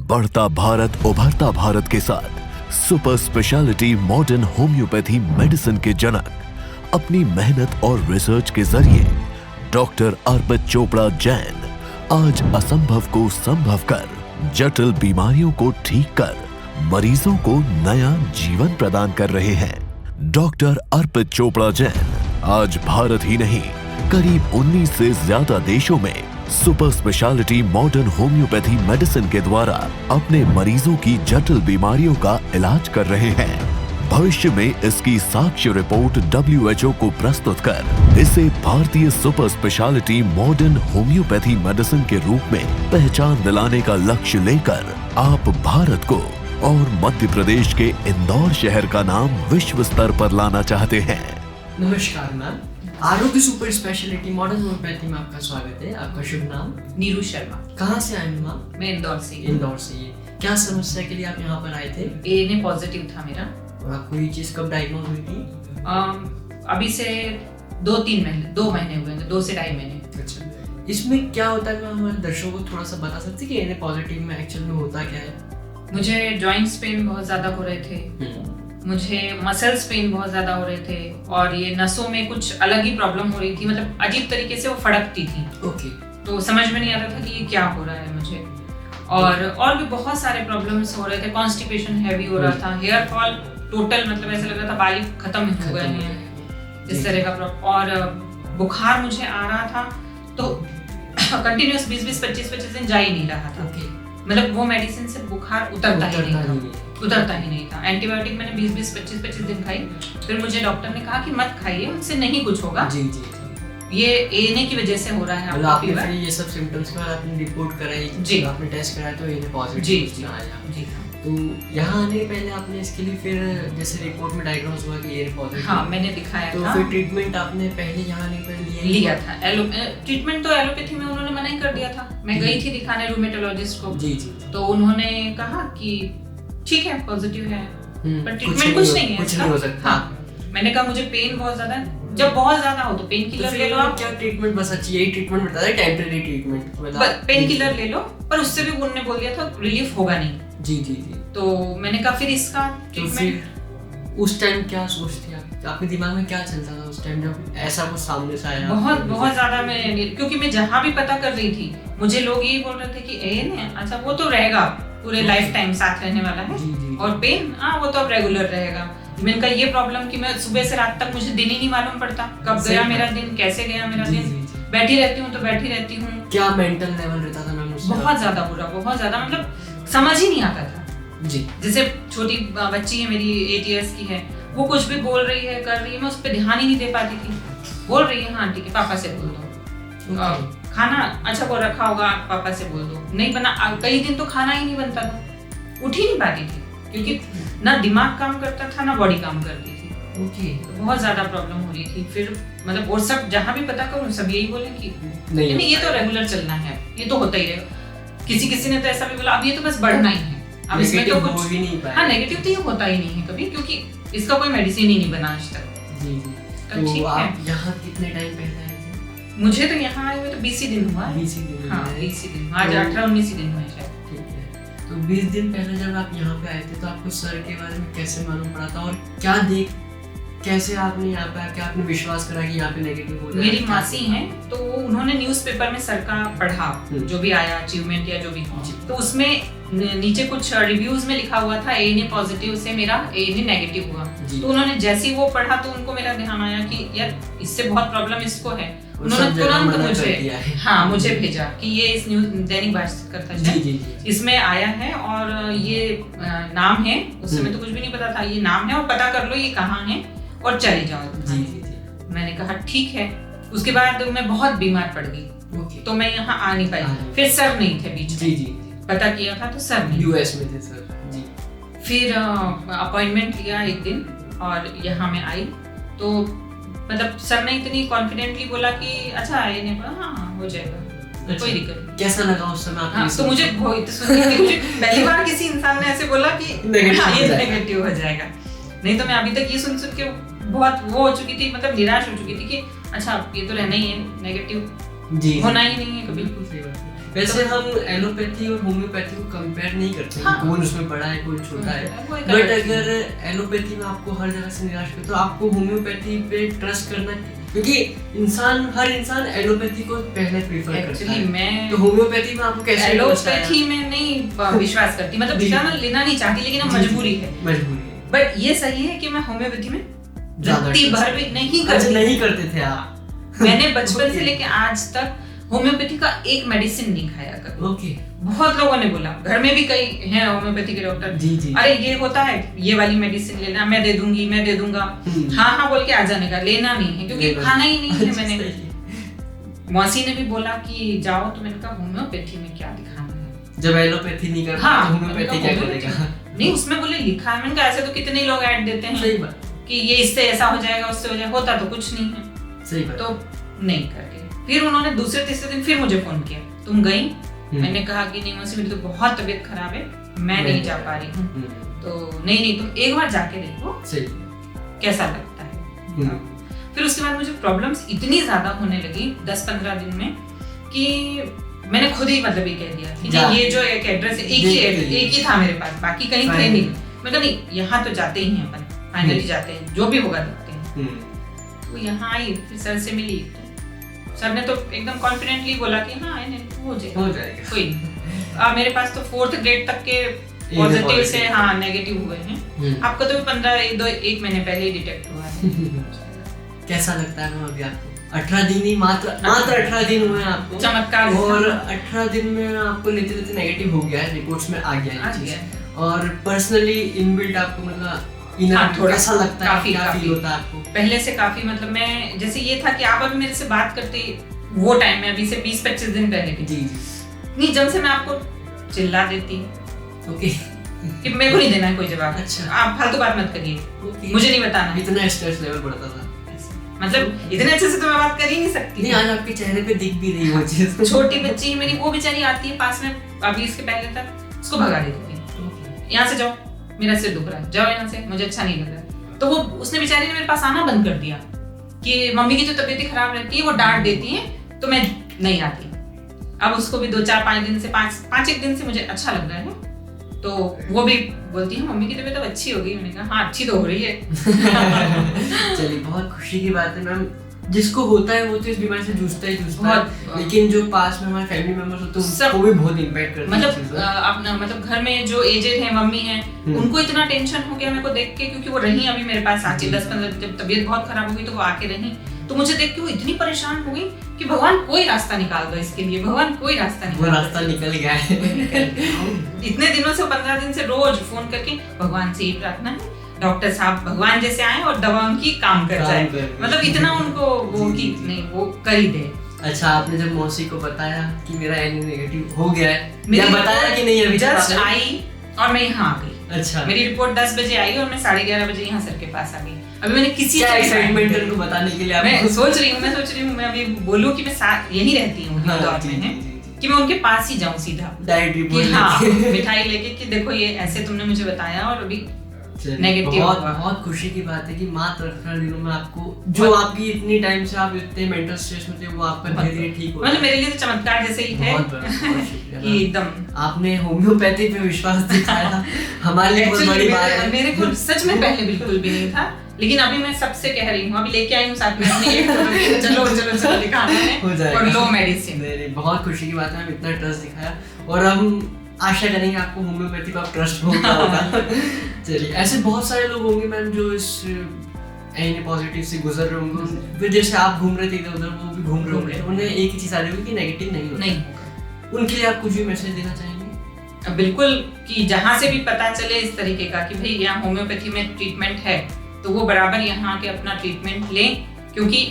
बढ़ता भारत उभरता भारत के साथ super speciality modern homeopathy medicine के जनक अपनी मेहनत और रिसर्च के जरिए डॉक्टर अर्पित चोपड़ा जैन आज असंभव को संभव कर जटिल बीमारियों को ठीक कर मरीजों को नया जीवन प्रदान कर रहे हैं। डॉक्टर अर्पित चोपड़ा जैन आज भारत ही नहीं करीब 19 से ज्यादा देशों में super speciality modern homeopathy medicine के द्वारा अपने मरीजों की जटिल बीमारियों का इलाज कर रहे हैं। भविष्य में इसकी साक्ष्य रिपोर्ट WHO को प्रस्तुत कर इसे भारतीय super speciality modern homeopathy medicine के रूप में पहचान दिलाने का लक्ष्य लेकर आप भारत को और मध्य प्रदेश के इंदौर शहर का नाम विश्व स्तर पर लाना चाहते हैं। नमस्कार मैम, आरोग्य सुपर स्पेशलिटी मॉडर्न होम्योपैथी में आपका स्वागत है। आपका शुभ नाम? नीरू शर्मा। कहाँ से आए मैम? मैं इंदौर से। इंदौर से। क्या समस्या के लिए आप यहाँ पर आए थे? एएनए पॉजिटिव था मेरा। और आपको ये चीज कब डायग्नोज हुई थी? अभी से 2 महीने हुए हैं, 2 से 2.5 महीने। अच्छा, इसमें क्या होता है? हमारे दर्शकों को थोड़ा सा बता सकते हैं कि एएनए पॉजिटिव में एक्चुअल में होता क्या है? मुझे जॉइंट्स पेन बहुत ज्यादा हो रहे थे, मुझे मसल्स पेन बहुत ज्यादा हो रहे थे और ये नसों में कुछ अलग ही प्रॉब्लम हो रही थी, मतलब अजीब तरीके से वो फड़कती थी। ओके। तो समझ में नहीं आता था कि ये क्या हो रहा है मुझे। और भी बहुत सारे प्रॉब्लम्स हो रहे थे। कॉन्स्टिपेशन हैवी हो रहा था, हेयर फॉल टोटल, मतलब ऐसा लग रहा था बाल खत्म हो गए हैं, इस तरह का प्रॉब्लम। और बुखार मुझे आ रहा था तो कंटिन्यूअस 20-25 दिन जा ही नहीं रहा था। मतलब वो मेडिसिन से बुखार उतरता ही नहीं था। एंटीबायोटिक मैंने 20-25 दिन खाई, फिर मुझे डॉक्टर ने कहा कि मत खाइए, उससे नहीं कुछ होगा। जी। ये एएनए की वजह से हो रहा है। आपने फिर ये सब सिम्टम्स के बाद आपने रिपोर्ट कराई? जी। आपने टेस्ट कराया तो एएनए पॉजिटिव आया? जी। तो यहाँ आने पहले आपने इसके लिए फिर जैसे रिपोर्ट में डायग्नोज हुआ कि एएनए पॉजिटिव, हाँ मैंने दिखाया तो था। फिर ट्रीटमेंट आपने पहले यहाँ आने पर लिया था। ट्रीटमेंट तो एलोपैथी में उन्होंने मना ही कर दिया था। मैं गई थी दिखाने रूमेटोलॉजिस्ट को। जी। तो उन्होंने कहा कि ठीक है पॉजिटिव है, पर ट्रीटमेंट कुछ नहीं है। हाँ, मैंने कहा मुझे पेन बहुत ज्यादा है। जब बहुत ज्यादा हो तो पेन किलर ले लो आप। क्या ट्रीटमेंट बस अच्छी यही ट्रीटमेंट बताया, टेम्परेरी ट्रीटमेंट, पेन किलर ले लो, पर उससे भी उन्होंने बोल दिया था रिलीफ होगा नहीं। जी। तो मैंने कहा फिर इसका ट्रीटमेंट। तो उस टाइम क्या सोचती आप? आपके दिमाग में क्या चलता था उस टाइम जब ऐसा कुछ सामने से आया? बहुत ज्यादा क्योंकि मैं जहाँ भी पता कर रही थी मुझे लोग यही बोल रहे थे कि एएनए अच्छा वो तो रहेगा पूरे लाइफ टाइम साथ रहने वाला है। जी। और पेन वो तो अब रेगुलर रहेगा। मैंने कहा ये प्रॉब्लम कि मैं सुबह से रात तक मुझे दिन ही नहीं मालूम पड़ता कब गया मेरा दिन, कैसे गया मेरा दिन। बैठी रहती हूँ तो बैठी रहती हूँ। क्या मेंटल लेवल रहता था मैम? बहुत ज्यादा बुरा, बहुत ज्यादा, मतलब समझ ही नहीं आता था। जी। जैसे छोटी बच्ची है मेरी 8 इयर्स की है, वो कुछ भी बोल रही है कर रही है, मैं उस पर ध्यान ही नहीं दे पाती थी। बोल रही है हाँ ठीक है पापा से बोल दो। खाना अच्छा को रखा होगा पापा से बोल दो, नहीं बना। कई दिन तो खाना ही नहीं बनता था, उठ ही नहीं पाती थी क्योंकि ना दिमाग काम करता था ना बॉडी काम करती थी। ओके। बहुत ज्यादा प्रॉब्लम हो रही थी। फिर मतलब और सब जहाँ भी पता करूँ सब यही बोले कि नहीं ये तो रेगुलर चलना है, ये तो होता ही रहेगा। किसी ने तो ऐसा भी बोला अब ये तो बस बढ़ना ही है, अब इसमें तो कुछ भी नहीं पाया। हाँ नेगेटिव तो ये होता ही नहीं है कभी, क्योंकि इसका कोई मेडिसिन ही नहीं बना आज तक। जी। तो आप यहाँ कितने टाइम पहले आए थे? मुझे तो यहाँ आए हुए तो 20 दिन हुआ। 20 दिन? हाँ 20 दिन, आज 18-19 दिन हुए शायद। ठीक है। तो 20 दिन पहले जब आप यहाँ पे आए थे तो आपको सर के बारे में कैसे मालूम पड़ा था और क्या कैसे आपने यहाँ पे आके आपने विश्वास करा कि यहाँ पे नेगेटिव हो जाएगा? मेरी मासी हैं तो उन्होंने न्यूज़पेपर में सर का पढ़ा, जो भी आया अचीवमेंट या जो भी, तो उसमें नीचे कुछ रिव्यूज में लिखा हुआ था एएनए पॉजिटिव से मेरा एएनए नेगेटिव हुआ। तो उन्होंने जैसे ही वो पढ़ा तो उनको मेरा ध्यान आया कि यार इससे बहुत प्रॉब्लम इसको है। उन्होंने तुरंत मुझे भेजा कि ये इस न्यूज दैनिक भास्कर था इसमें आया है और ये नाम है, उस समय तो कुछ भी नहीं पता था, ये नाम है और पता कर लो ये कहाँ है और चले जाओ। मैंने कहा ठीक है। उसके बाद मैं बहुत बीमार पड़ गई तो मैं यहाँ आ नहीं पाई। फिर सर नहीं थे बीच में, पता किया था तो सर नहीं, यूएस में थे सर जी। फिर अपॉइंटमेंट लिया एक दिन और यहाँ मैं आई तो मतलब सर ने इतनी कॉन्फिडेंटली बोला कि अच्छा एएनए हाँ हो जाएगा, कोई दिक्कत नहीं। कैसा लगा उस समय आपको? हाँ, तो मुझे मुझे पहली बार किसी इंसान ने ऐसे बोला कि नेगेटिव हो जाएगा। नहीं तो मैं अभी तक ये सुन के बहुत वो हो चुकी थी, मतलब निराश हो चुकी थी कि अच्छा ये तो रहना ही है नेगेटिव, जी होना ही नहीं है कभी। बिल्कुल सही बात है। वैसे हम एलोपैथी और होम्योपैथी को कंपेयर नहीं करते हैं, कौन उसमें बड़ा है कौन छोटा है, वो एक बट अलग अगर एलोपैथी में आपको हर जगह से निराश करे तो आपको होम्योपैथी पे ट्रस्ट करना, क्योंकि हर इंसान एलोपैथी को पहले प्रीफर करता एक्चुअली है, मैं तो होम्योपैथी में आपको कैसे एलोपैथी में नहीं विश्वास करती, मतलब विटामिन लेना नहीं चाहती, लेकिन अब मजबूरी है। बट ये सही है कि मैं होम्योपैथी में रत्ती भर भी नहीं करते थे आप। मैंने बचपन से लेके आज तक होम्योपैथी का एक मेडिसिन नहीं खाया कभी। ओके। बहुत लोगों ने बोला, घर में भी कई हैं होम्योपैथी के डॉक्टर, जी। अरे ये होता है, ये वाली मेडिसिन लेना, मैं दे दूंगा, हाँ बोल के आ जाने का, लेना नहीं है क्योंकि खाना ही नहीं है। मैंने मौसी ने भी बोला कि जाओ, तो मैंने कहा होम्योपैथी में क्या दिखाना है, जब एलोपैथी नहीं करता हाँ, तो होम्योपैथी क्या करेगा? नहीं, उसमें बोले लिखा है। मैंने कहा ऐसे तो कितने लोग ऐड देते हैं, सही बात कि ये इससे ऐसा हो जाएगा, उससे हो जाएगा, होता तो कुछ नहीं है। सही बात। तो नहीं करके फिर उन्होंने दूसरे तीसरे दिन फिर मुझे फोन किया, तुम गई? मैंने कहा कि नहीं मौसी, मेरी तो बहुत तबीयत खराब है, मैं नहीं जा पा रही हूँ। तो नहीं तुम एक बार जाके देखो कैसा लगता है। फिर उसके बाद मुझे प्रॉब्लम्स इतनी ज्यादा होने लगी 10-15 दिन में कि मैंने खुद ही मतलब ये कह दिया कि ये जो एक एड्रेस है, एक ही था मेरे पास, बाकी कहीं थे नहीं। मैं कहा नहीं, यहाँ तो जाते ही हैं अपन, फाइनली जाते हैं, जो भी होगा देखते हैं। तो यहाँ आई, फिर सर से मिली, सर ने तो एकदम कॉन्फिडेंटली बोला कि हाँ हो जाएगा कोई नहीं। मेरे पास तो 4th ग्रेड तक के पॉजिटिव से नेगेटिव हुए हैं। आपको तो 1 महीने पहले ही डिटेक्ट हुआ है। कैसा लगता है अभी आपको? 18 दिन ही मात्र 18 दिन हुए हैं आपको, चमत्कार। और 18 दिन में आपको लेते नेगेटिव हो गया है, रिपोर्ट्स में आ गया है। और पर्सनली इनबिल्ट आपको मतलब कैसा लगता है, क्या फील होता है आपको? पहले से काफी, मतलब मैं जैसे ये था कि आप अभी मेरे से बात करते वो टाइम में, अभी से 20-25 दिन पहले की, जी नहीं, जब से मैं आपको चिल्ला देती ओके कि मेरे को नहीं देना है कोई जवाब, अच्छा आप फालतू बात मत करिए, मुझे नहीं बताना है। इतना स्ट्रेस लेवल बढ़ता था, मतलब इतने अच्छे से तो मैं बात कर ही नहीं सकती। नहीं, आज आपके चेहरे पे दिख भी रही वो चीज। छोटी बच्ची मेरी, वो बेचारी आती है पास में, अभी इसके पहले तक उसको भगा देती थी, यहाँ से जाओ, मेरा सिर दुख रहा है, जाओ यहाँ से, मुझे अच्छा नहीं लग रहा। तो वो उसने बेचारी ने मेरे पास आना बंद कर दिया कि मम्मी की तो तबीयत खराब रहती है, वो डांट देती है, तो मैं नहीं आती। अब उसको भी 2-4-5 दिन से 5-1 दिन से मुझे अच्छा लग रहा है, तो वो भी बोलती है मम्मी की तबीयत अब अच्छी हो गई। मैंने कहा हाँ, अच्छी तो हो रही है। चलिए, बहुत खुशी की बात है मैम। जिसको होता है वो तो इस बीमारी से जूझता है, लेकिन जो पास में हमारे फैमिली मेंबर्स होते हैं उनको भी बहुत इम्पैक्ट करता है। मतलब घर में जो एजेड है, मम्मी है, उनको इतना टेंशन हो गया मेरे को देख के, क्योंकि वो रही अभी मेरे पास आके 10-15, जब तबीयत बहुत खराब हो गई तो वो आके रही, तो मुझे देख के वो इतनी परेशान हो गई कि भगवान कोई रास्ता निकाल दो इसके लिए, भगवान कोई रास्ता निकाल। वो रास्ता निकल गया है। इतने दिनों से 15 दिन से रोज फोन करके भगवान से ही प्रार्थना है, डॉक्टर साहब भगवान जैसे आए और दवा उनकी काम कर जाए, मतलब इतना उनको वो कि नहीं वो कर ही दे। अच्छा, आपने जब मौसी को बताया कि मेरा एनी नेगेटिव हो गया है, या बताया कि नहीं? अभी जस्ट आई और मैं यहाँ आ गई। अच्छा, मेरी रिपोर्ट 10 बजे आई और मैं 11:30 बजे यहाँ सर के पास आ गई। अभी मैंने किसी एक्साइटमेंट उनको बताने के लिए मैं सोच रही हूँ मैं अभी बोलूँ कि मैं साथ यहीं रहती हूँ कि मैं उनके पास ही जाऊँ सीधा डायरेक्ट मिठाई लेके कि देखो ये ऐसे तुमने मुझे बताया और अभी नेगेटिव। बहुत खुशी की बात है कि मात्र 18 दिनों में आपको जो आपकी इतनी टाइम से आप इतने मेंटल स्ट्रेस में थे वो आपका धीरे-धीरे ठीक हो। मतलब मेरे लिए तो चमत्कार जैसे ही है कि एकदम आपने होम्योपैथी पे विश्वास दिखाया, हमारे लिए बहुत बड़ी बात है। मेरे को सच में पहले बिल्कुल भी नहीं था, लेकिन अभी मैं सबसे कह रही हूँ, अभी लेके आई हूँ साथ में अपनी चलो दिखाना है और लो मेडिसिन। बहुत खुशी की बात है, इतना ट्रस्ट दिखाया और हम आशा करेंगे आपको होम्योपैथी पर ट्रस्ट होगा। चलिए, ऐसे बहुत सारे लोग होंगे मैम जो इस एनी पॉजिटिव से गुजर रहे होंगे, फिर जैसे आप घूम रहे थे इधर उधर, वो भी घूम रहे होंगे, उन्हें एक ही चीज आ रही होगी कि नेगेटिव नहीं होगा। उनके लिए आप कुछ भी मैसेज देना चाहेंगे? बिल्कुल, कि जहाँ से भी पता चले इस तरीके का कि भाई यहाँ होम्योपैथी में ट्रीटमेंट है, तो वो बराबर यहाँ आके अपना ट्रीटमेंट लें, क्योंकि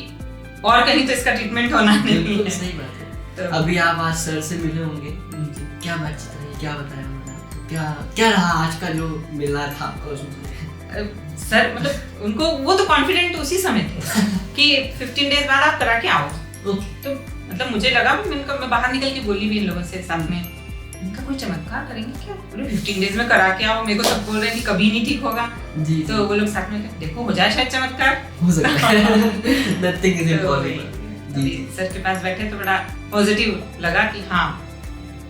और कहीं तो इसका ट्रीटमेंट होना नहीं है। सही बात है। अभी आप आज सर से मिले होंगे, क्या बातचीत रही, क्या बताया उन्होंने, क्या रहा आज का जो मिलना था आपको? सर मतलब उनको वो तो कॉन्फिडेंट उसी समय थे कि 15 डेज बाद आप करा के आओ। तो मतलब मुझे लगा मैं बाहर निकल के बोली भी इन लोगों से साथ में, इनका कोई चमत्कार करेंगे क्या, पूरे 15 डेज में करा के आओ। मेरे को सब बोल रहे हैं कि कभी नहीं ठीक होगा जी, तो वो लोग साथ में देखो हो जाए शायद चमत्कार, हो सकता है। Nothing is impossible. अभी सर के पास बैठे तो बड़ा पॉजिटिव लगा कि हाँ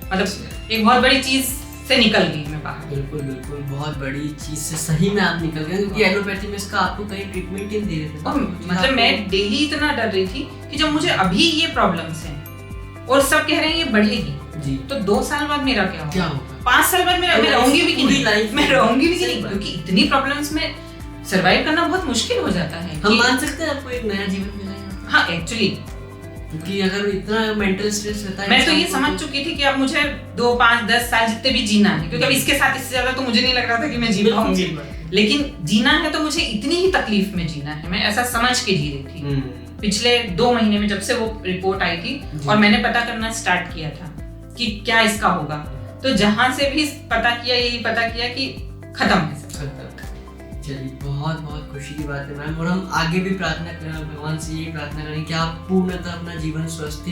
मतलब एक बहुत बड़ी चीज से निकल गई मैं बाहर। बिल्कुल बिल्कुल, बहुत बड़ी चीज से सही में आप निकल गए, क्योंकि एलोपैथी में इसका आपको कहीं ट्रीटमेंट ही नहीं दे रहे थे। और मतलब मैं डेली इतना डर रही थी कि जब मुझे अभी ये प्रॉब्लम्स हैं और सब कह रहे हैं ये बढ़ेगी जी, तो 2 साल बाद मेरा क्या होगा? 5 साल बाद मैं रहूंगी भी कि नहीं? मैं रहूंगी भी कि नहीं? क्योंकि इतनी प्रॉब्लम्स में सरवाइव करना बहुत मुश्किल हो जाता है। हम मान सकते हैं आपको एक नया जीवन मिला है। हाँ एक्चुअली, क्योंकि अगर इतना मेंटल स्ट्रेस रहता है, मैं तो ये समझ चुकी थी कि अब मुझे 2, 5, 10 साल जितने भी जीना है, क्योंकि अब इसके साथ इससे ज्यादा तो मुझे नहीं लग रहा था कि मैं जी पाऊंगी, लेकिन जीना है तो मुझे इतनी ही तकलीफ में जीना है, मैं ऐसा समझ के जी रही थी। पिछले 2 महीने में जब से वो रिपोर्ट आई थी और मैंने पता करना स्टार्ट किया था कि क्या इसका होगा, तो जहां से भी पता किया यही पता किया कि खत्म है सब। चलिए बहुत बहुत खुशी की बात है मैम, और हम आगे भी प्रार्थना करें, भगवान से यही प्रार्थना करें कि आप पूर्णतः अपना जीवन स्वस्थ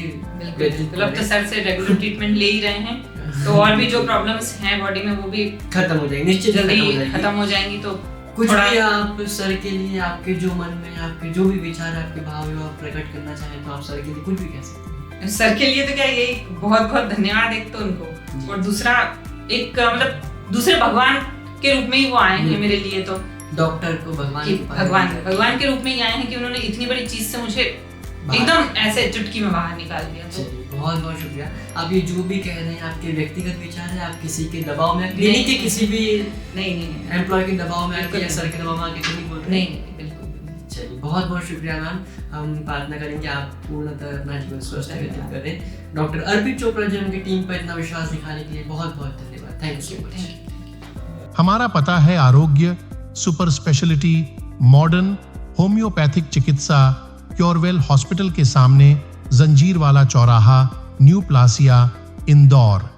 बिल्कुल। अब तो सर से रेगुलर ट्रीटमेंट ले ही रहे हैं, तो और भी जो प्रॉब्लम्स हैं बॉडी में वो भी खत्म हो जाएंगी, निश्चित जल्दी खत्म हो जाएंगी। तो कुछ भी आप सर के लिए, आपके जो मन में आपके जो भी विचार, आपके भाव है, आप प्रकट करना चाहें तो आप सर के लिए कुछ भी कह सकते हैं। सर के लिए तो क्या यही बहुत बहुत धन्यवाद एक तो उनको, और दूसरा एक मतलब दूसरे भगवान के रूप में ही वो आए हैं मेरे लिए, तो डॉक्टर को भगवान के रूप में ही आए हैं कि उन्होंने इतनी बड़ी चीज से मुझे एकदम ऐसे चुटकी में बाहर निकाल दिया। तो बहुत बहुत शुक्रिया। आप ये जो भी कह रहे हैं आपके व्यक्तिगत विचार है, आप किसी के दबाव में, क्लिनिक के किसी भी नहीं एम्प्लॉय के दबाव में आके या सर के दबाव में आके नहीं बोल रहे? नहीं बिल्कुल। चलिए बहुत बहुत शुक्रिया मैम, हम प्रार्थना करेंगे आप पूर्णतः अपना जीवन स्वस्थ व्यतीत करें। डॉक्टर अर्पित चोपड़ा जी, उनकी टीम पर इतना विश्वास दिखाने के लिए बहुत बहुत धन्यवाद। Thank you so much. हमारा पता है आरोग्य सुपर स्पेशलिटी मॉडर्न होम्योपैथिक चिकित्सा प्योरवेल हॉस्पिटल के सामने, जंजीरवाला चौराहा, न्यू प्लासिया, इंदौर।